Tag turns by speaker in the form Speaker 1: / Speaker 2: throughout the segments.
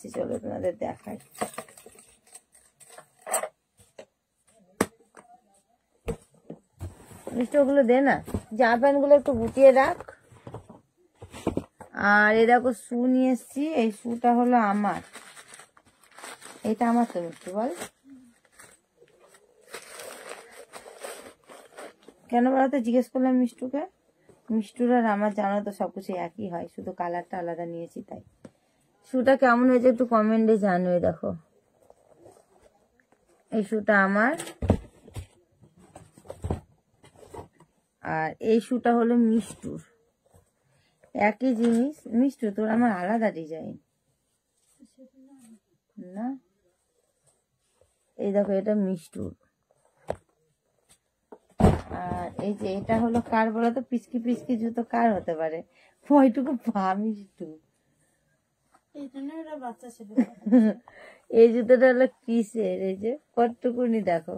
Speaker 1: এসেছি, চলো তোমাদের দেখাই। মিষ্টি ওগুলো দে না, জামা প্যান্ট গুলো একটু গুটিয়ে রাখ। আর এ দেখো শু নিয়ে এসছি, এই শুটা হলো আমার, এটা আমার তো মিষ্টি বল কেন বলতো জিজ্ঞেস করলাম মিষ্টুকে। মিষ্টুর আর আমার জানো তো সবকিছু একই হয়, শুধু কালারটা আলাদা নিয়েছি তাই। শুটা কেমন হয়েছে একটু কমেন্টে জানবে। দেখো এই শুটা আমার, আর এই শুটা হলো মিষ্টুর। একই জিনিস, মিষ্টু তোর আমার আলাদা ডিজাইন না। এই দেখো এটা মিষ্টুর, আর এই যে এটা হলো কার বলো তো? পিচকি পিচকি জুতো কার হতে পারে? ওইটুকু পা মিষ্টু। এই জুতোটা হলো ক্রিসের, এই যে কতটুকুনি দেখো,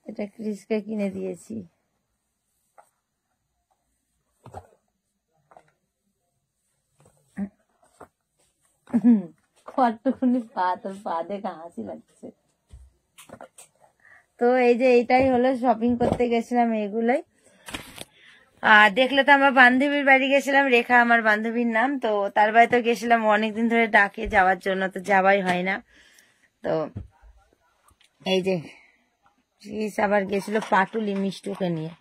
Speaker 1: এটা ক্রিসকে কিনে দিয়েছি। কতটুকুনি পা, তোর পা দেখে হাসি লাগছে। তো এই যে এইটাই হলো, শপিং করতে গেছিলাম এগুলোই। আর দেখলে তো আমার বান্ধবীর বাড়ি গেছিলাম, রেখা আমার বান্ধবীর নাম, তো তার বাড়িতে গেছিলাম, অনেকদিন ধরে ডাকে যাওয়ার জন্য, তো যাওয়াই হয় না। তো এই যে আবার গেছিল পাটুলি মিষ্টুকে নিয়ে,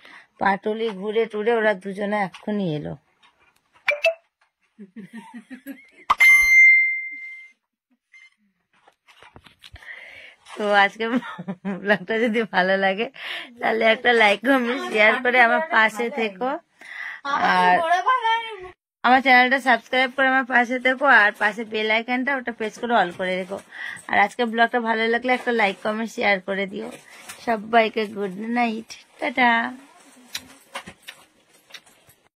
Speaker 1: পাটুলি ঘুরে টুরে ওরা দুজনে এক্ষুনি এলো। তো আজকে ব্লগটা যদি ভালো লাগে তাহলে একটা লাইক কমেন্ট শেয়ার করে আমার পাশে থেকো, আর আমার চ্যানেলটা সাবস্ক্রাইব করে আমার পাশে থেকো, আর পাশে বেল আইকনটা ওটা প্রেস করে অল করে রেখো। আর আজকে ব্লগটা ভালো লাগলে একটা লাইক কমেন্ট শেয়ার করে দিও। সবাইকে গুড নাইট, টাটা।